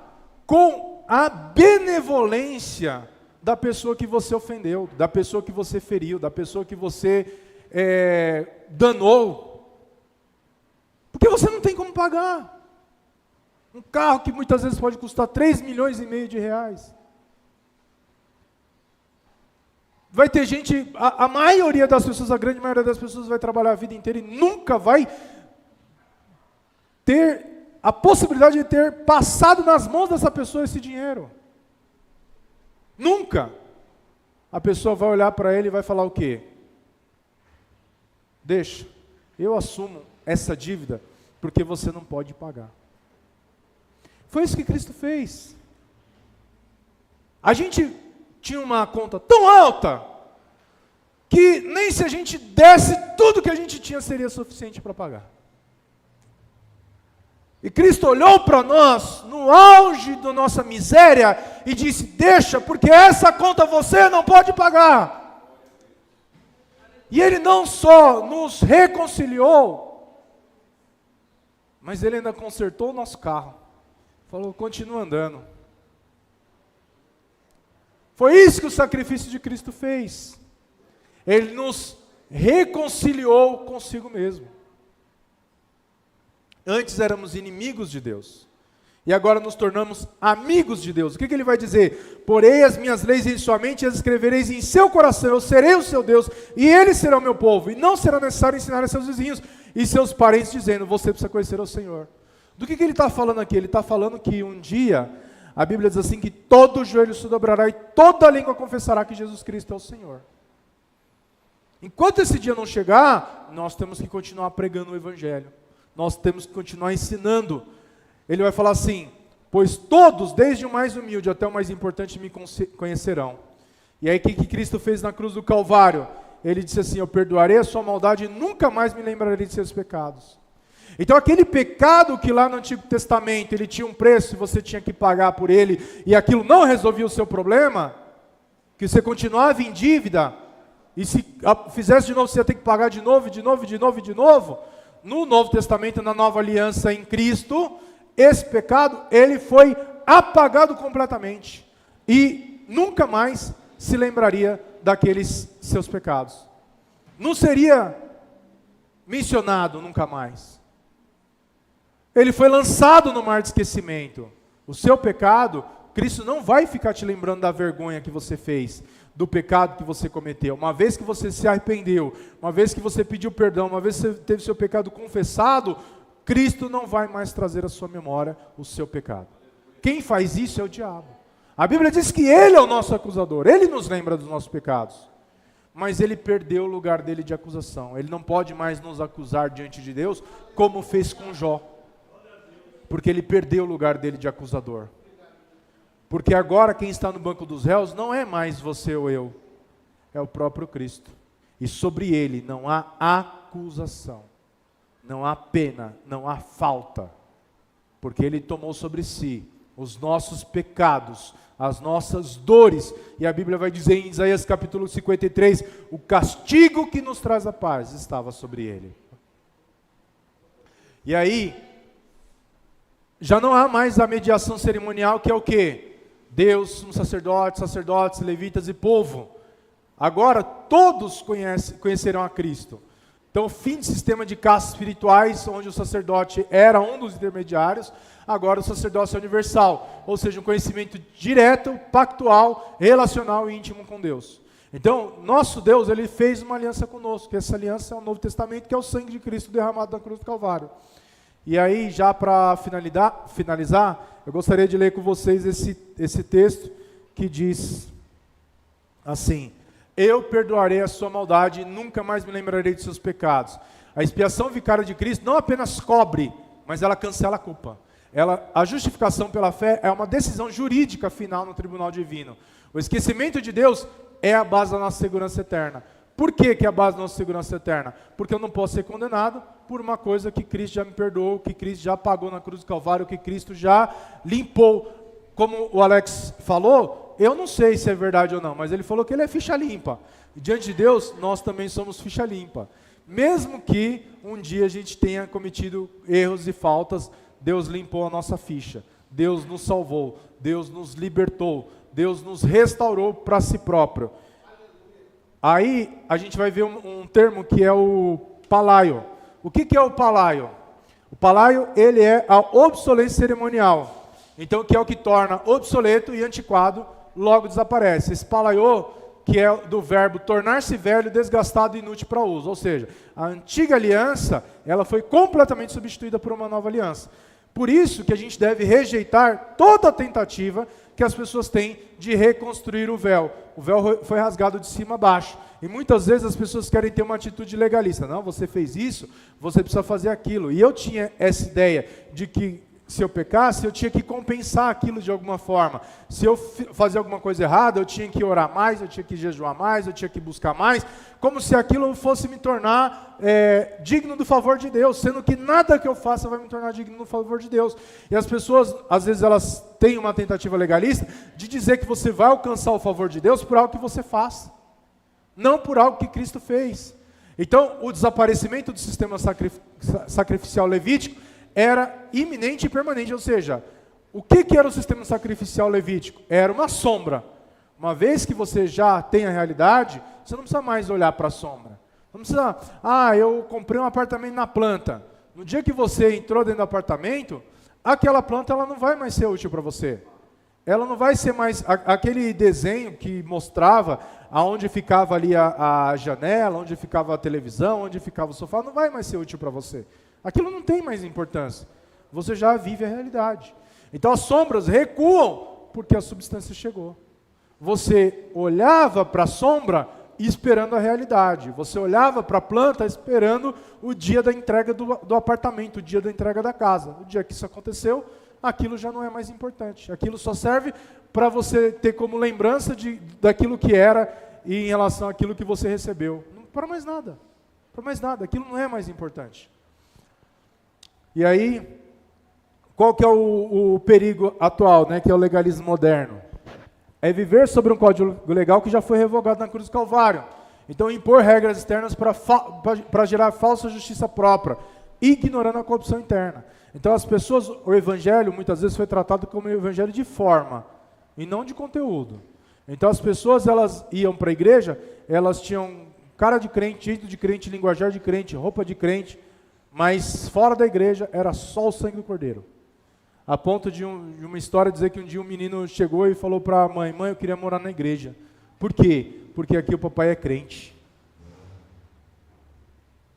com a benevolência da pessoa que você ofendeu, da pessoa que você feriu, da pessoa que você danou. Porque você não tem como pagar. Um carro que muitas vezes pode custar 3,5 milhões de reais. Vai ter gente, a maioria das pessoas, a grande maioria das pessoas vai trabalhar a vida inteira e nunca vai ter a possibilidade de ter passado nas mãos dessa pessoa esse dinheiro. Nunca. A pessoa vai olhar para ele e vai falar o quê? Deixa, eu assumo essa dívida porque você não pode pagar. Foi isso que Cristo fez. A gente tinha uma conta tão alta que nem se a gente desse tudo que a gente tinha seria suficiente para pagar. E Cristo olhou para nós no auge da nossa miséria e disse: deixa, porque essa conta você não pode pagar. E Ele não só nos reconciliou, mas Ele ainda consertou o nosso carro. Falou: continua andando. Foi isso que o sacrifício de Cristo fez. Ele nos reconciliou consigo mesmo. Antes éramos inimigos de Deus. E agora nos tornamos amigos de Deus. O que ele vai dizer? Porei as minhas leis em sua mente e as escrevereis em seu coração. Eu serei o seu Deus e ele será o meu povo. E não será necessário ensinar a seus vizinhos e seus parentes, dizendo: você precisa conhecer o Senhor. Do que ele está falando aqui? Ele está falando que um dia, a Bíblia diz assim, que todo joelho se dobrará e toda língua confessará que Jesus Cristo é o Senhor. Enquanto esse dia não chegar, nós temos que continuar pregando o Evangelho. Nós temos que continuar ensinando. Ele vai falar assim: pois todos, desde o mais humilde até o mais importante, me conhecerão. E aí o que Cristo fez na cruz do Calvário? Ele disse assim: eu perdoarei a sua maldade e nunca mais me lembrarei de seus pecados. Então aquele pecado que lá no Antigo Testamento ele tinha um preço e você tinha que pagar por ele, e aquilo não resolvia o seu problema, que você continuava em dívida, e se fizesse de novo, você ia ter que pagar de novo, de novo, de novo, de novo. No Novo Testamento, na Nova Aliança em Cristo, esse pecado, ele foi apagado completamente. E nunca mais se lembraria daqueles seus pecados. Não seria mencionado nunca mais. Ele foi lançado no mar de esquecimento. O seu pecado, Cristo não vai ficar te lembrando da vergonha que você fez, do pecado que você cometeu. Uma vez que você se arrependeu, uma vez que você pediu perdão, uma vez que você teve seu pecado confessado, Cristo não vai mais trazer à sua memória o seu pecado. Quem faz isso é o diabo. A Bíblia diz que ele é o nosso acusador, ele nos lembra dos nossos pecados. Mas ele perdeu o lugar dele de acusação. Ele não pode mais nos acusar diante de Deus, como fez com Jó. Porque ele perdeu o lugar dele de acusador. Porque agora quem está no banco dos réus não é mais você ou eu, é o próprio Cristo. E sobre ele não há acusação, não há pena, não há falta. Porque ele tomou sobre si os nossos pecados, as nossas dores. E a Bíblia vai dizer em Isaías capítulo 53, o castigo que nos traz a paz estava sobre ele. E aí, já não há mais a mediação cerimonial, que é o quê? Deus, um sacerdote, sacerdotes, levitas e povo. Agora todos conhecerão a Cristo. Então o fim do sistema de castas espirituais, onde o sacerdote era um dos intermediários, agora o sacerdócio é universal. Ou seja, um conhecimento direto, pactual, relacional e íntimo com Deus. Então, nosso Deus, ele fez uma aliança conosco, que essa aliança é o Novo Testamento, que é o sangue de Cristo derramado na cruz do Calvário. E aí, já para finalizar, eu gostaria de ler com vocês esse texto que diz assim: eu perdoarei a sua maldade e nunca mais me lembrarei de seus pecados. A expiação vicária de Cristo não apenas cobre, mas ela cancela a culpa. A justificação pela fé é uma decisão jurídica final no tribunal divino. O esquecimento de Deus é a base da nossa segurança eterna. Por que é a base da nossa segurança eterna? Porque eu não posso ser condenado por uma coisa que Cristo já me perdoou, que Cristo já pagou na cruz do Calvário, que Cristo já limpou. Como o Alex falou, eu não sei se é verdade ou não, mas ele falou que ele é ficha limpa. E diante de Deus, nós também somos ficha limpa. Mesmo que um dia a gente tenha cometido erros e faltas, Deus limpou a nossa ficha. Deus nos salvou, Deus nos libertou, Deus nos restaurou para si próprio. Aí a gente vai ver um termo que é o palaio. O que é o palaio? O palaio, ele é a obsolescência cerimonial. Então, que é o que torna obsoleto e antiquado, logo desaparece. Esse palaiô, que é do verbo tornar-se velho, desgastado e inútil para uso. Ou seja, a antiga aliança, ela foi completamente substituída por uma nova aliança. Por isso que a gente deve rejeitar toda a tentativa que as pessoas têm de reconstruir o véu. O véu foi rasgado de cima a baixo. E muitas vezes as pessoas querem ter uma atitude legalista. Não, você fez isso, você precisa fazer aquilo. E eu tinha essa ideia de que se eu pecasse, eu tinha que compensar aquilo de alguma forma. Se eu fazia alguma coisa errada, eu tinha que orar mais, eu tinha que jejuar mais, eu tinha que buscar mais, como se aquilo fosse me tornar digno do favor de Deus, sendo que nada que eu faça vai me tornar digno do favor de Deus. E as pessoas, às vezes, elas têm uma tentativa legalista de dizer que você vai alcançar o favor de Deus por algo que você faz, não por algo que Cristo fez. Então, o desaparecimento do sistema sacrificial levítico era iminente e permanente, ou seja, o que era o sistema sacrificial levítico? Era uma sombra. Uma vez que você já tem a realidade, você não precisa mais olhar para a sombra. Não precisa, eu comprei um apartamento na planta. No dia que você entrou dentro do apartamento, aquela planta ela não vai mais ser útil para você. Ela não vai ser mais, aquele desenho que mostrava aonde ficava ali a janela, onde ficava a televisão, onde ficava o sofá, não vai mais ser útil para você. Aquilo não tem mais importância. Você já vive a realidade. Então as sombras recuam porque a substância chegou. Você olhava para a sombra esperando a realidade. Você olhava para a planta esperando o dia da entrega do apartamento, o dia da entrega da casa. O dia que isso aconteceu, aquilo já não é mais importante. Aquilo só serve para você ter como lembrança daquilo que era e em relação àquilo que você recebeu. Não para mais nada. Para mais nada. Aquilo não é mais importante. E aí, qual que é o perigo atual, né, que é o legalismo moderno? É viver sobre um código legal que já foi revogado na cruz do Calvário. Então, impor regras externas para gerar falsa justiça própria, ignorando a corrupção interna. Então, as pessoas, o evangelho muitas vezes foi tratado como um evangelho de forma, e não de conteúdo. Então, as pessoas, elas iam para a igreja, elas tinham cara de crente, jeito de crente, linguajar de crente, roupa de crente, mas fora da igreja era só o sangue do Cordeiro. A ponto de uma história dizer que um dia um menino chegou e falou para a mãe, eu queria morar na igreja. Por quê? Porque aqui o papai é crente.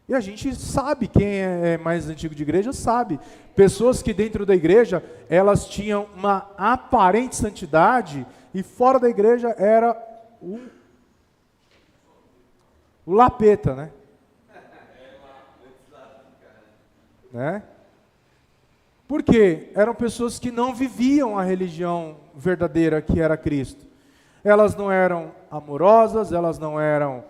E a gente sabe, quem é mais antigo de igreja sabe. Pessoas que dentro da igreja, elas tinham uma aparente santidade e fora da igreja era o lapeta, né? Por quê? Eram pessoas que não viviam a religião verdadeira que era Cristo. Elas não eram amorosas, elas não eram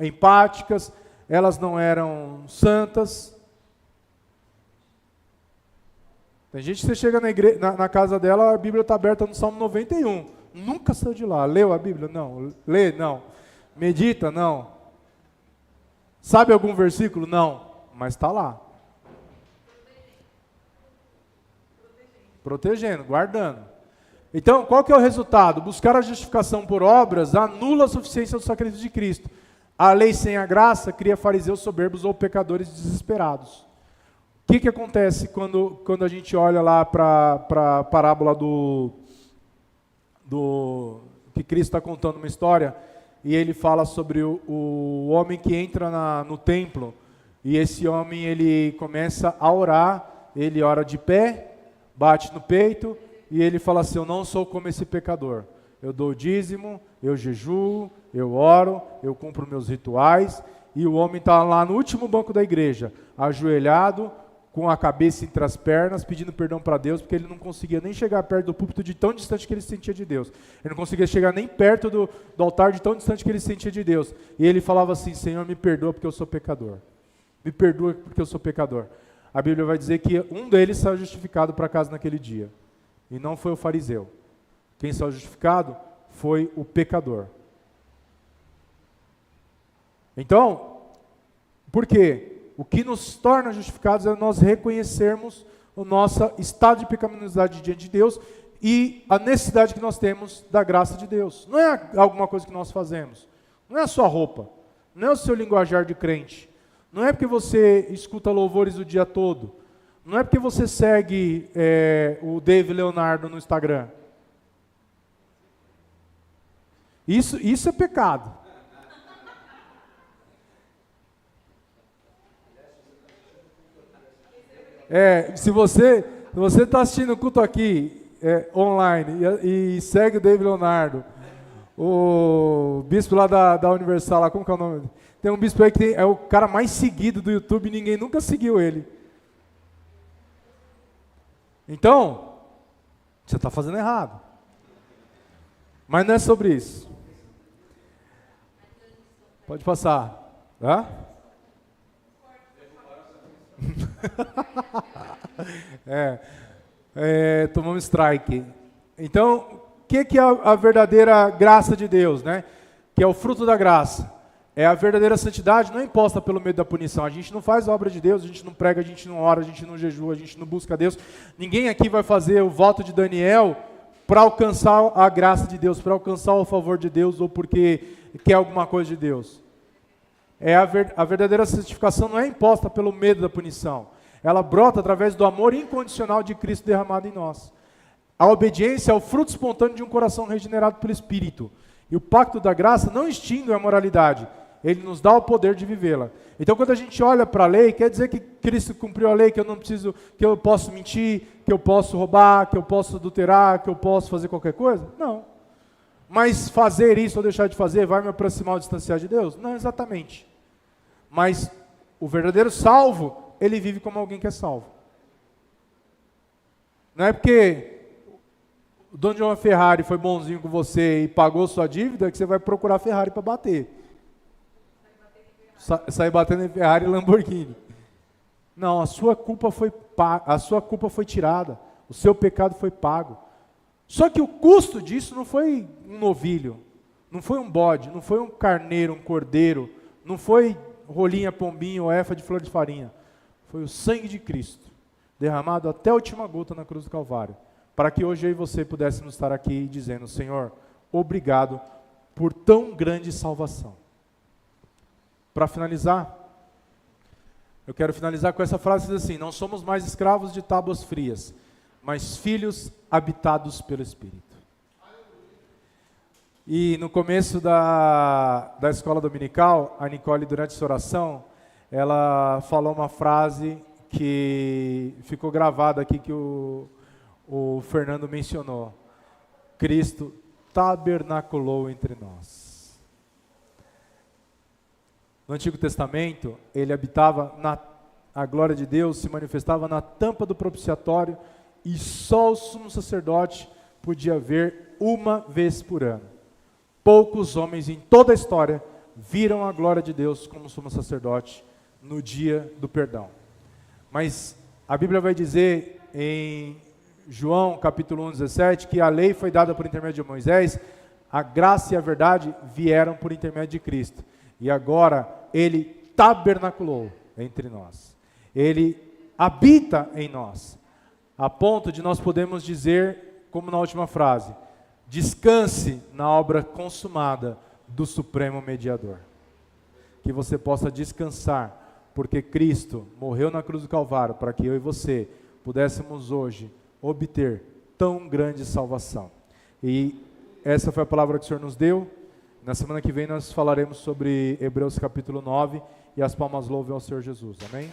empáticas, elas não eram santas. Tem gente que você chega na casa dela, a Bíblia está aberta no Salmo 91. Nunca saiu de lá. Leu a Bíblia? Não. Lê? Não. Medita? Não. Sabe algum versículo? Não. Mas está lá. Protegendo, guardando. Então, qual que é o resultado? Buscar a justificação por obras anula a suficiência do sacrifício de Cristo. A lei sem a graça cria fariseus soberbos ou pecadores desesperados. O que acontece quando a gente olha lá para a parábola do que Cristo está contando uma história, e ele fala sobre o homem que entra no templo, e esse homem, ele começa a orar, ele ora de pé, bate no peito, e ele fala assim, eu não sou como esse pecador. Eu dou o dízimo, eu jejuo, eu oro, eu cumpro meus rituais, e o homem está lá no último banco da igreja, ajoelhado, com a cabeça entre as pernas, pedindo perdão para Deus, porque ele não conseguia nem chegar perto do púlpito de tão distante que ele se sentia de Deus. Ele não conseguia chegar nem perto do altar de tão distante que ele se sentia de Deus. E ele falava assim, Senhor, me perdoa porque eu sou pecador. Me perdoa porque eu sou pecador. A Bíblia vai dizer que um deles saiu justificado para casa naquele dia. E não foi o fariseu. Quem saiu justificado foi o pecador. Então, por quê? O que nos torna justificados é nós reconhecermos o nosso estado de pecaminosidade diante de Deus e a necessidade que nós temos da graça de Deus. Não é alguma coisa que nós fazemos. Não é a sua roupa. Não é o seu linguajar de crente. Não é porque você escuta louvores o dia todo. Não é porque você segue o Dave Leonardo no Instagram. Isso é pecado. Se você está assistindo o culto aqui online e segue o Dave Leonardo, o bispo lá da Universal, lá, como que é o nome? Tem um bispo aí que é o cara mais seguido do YouTube e ninguém nunca seguiu ele. Então, você está fazendo errado. Mas não é sobre isso. Pode passar. Hã? Tomamos strike. Então, o que é a verdadeira graça de Deus, né? Que é o fruto da graça. É a verdadeira santidade, não é imposta pelo medo da punição. A gente não faz a obra de Deus, a gente não prega, a gente não ora, a gente não jejua, a gente não busca Deus. Ninguém aqui vai fazer o voto de Daniel para alcançar a graça de Deus, para alcançar o favor de Deus ou porque quer alguma coisa de Deus. A verdadeira santificação não é imposta pelo medo da punição. Ela brota através do amor incondicional de Cristo derramado em nós. A obediência é o fruto espontâneo de um coração regenerado pelo Espírito. E o pacto da graça não extingue a moralidade. Ele nos dá o poder de vivê-la. Então, quando a gente olha para a lei, quer dizer que Cristo cumpriu a lei, que eu não preciso, que eu posso mentir, que eu posso roubar, que eu posso adulterar, que eu posso fazer qualquer coisa? Não. Mas fazer isso ou deixar de fazer vai me aproximar ou distanciar de Deus? Não exatamente. Mas o verdadeiro salvo, ele vive como alguém que é salvo. Não é porque o dono de uma Ferrari foi bonzinho com você e pagou sua dívida que você vai procurar Ferrari para bater. Sair batendo em Ferrari e Lamborghini. Não, a sua culpa foi tirada. O seu pecado foi pago. Só que o custo disso não foi um novilho, não foi um bode, não foi um carneiro, um cordeiro, não foi rolinha, pombinho ou efa de flor de farinha. Foi o sangue de Cristo, derramado até a última gota na cruz do Calvário, para que hoje eu e você pudéssemos estar aqui dizendo: Senhor, obrigado por tão grande salvação. Para finalizar, eu quero finalizar com essa frase que diz assim: não somos mais escravos de tábuas frias, mas filhos habitados pelo Espírito. E no começo da escola dominical, a Nicole, durante essa oração, ela falou uma frase que ficou gravada aqui, que o Fernando mencionou. Cristo tabernaculou entre nós. No Antigo Testamento, ele habitava a glória de Deus se manifestava na tampa do propiciatório, e só o sumo sacerdote podia ver uma vez por ano. Poucos homens em toda a história viram a glória de Deus como sumo sacerdote no dia do perdão. Mas a Bíblia vai dizer em João capítulo 1:17 que a lei foi dada por intermédio de Moisés, a graça e a verdade vieram por intermédio de Cristo. E agora ele tabernaculou entre nós. Ele habita em nós, a ponto de nós podermos dizer, como na última frase: descanse na obra consumada do Supremo Mediador. Que você possa descansar, porque Cristo morreu na cruz do Calvário para que eu e você pudéssemos hoje obter tão grande salvação. E essa foi a palavra que o Senhor nos deu. Na semana que vem nós falaremos sobre Hebreus capítulo 9, e as palmas louvem ao Senhor Jesus. Amém?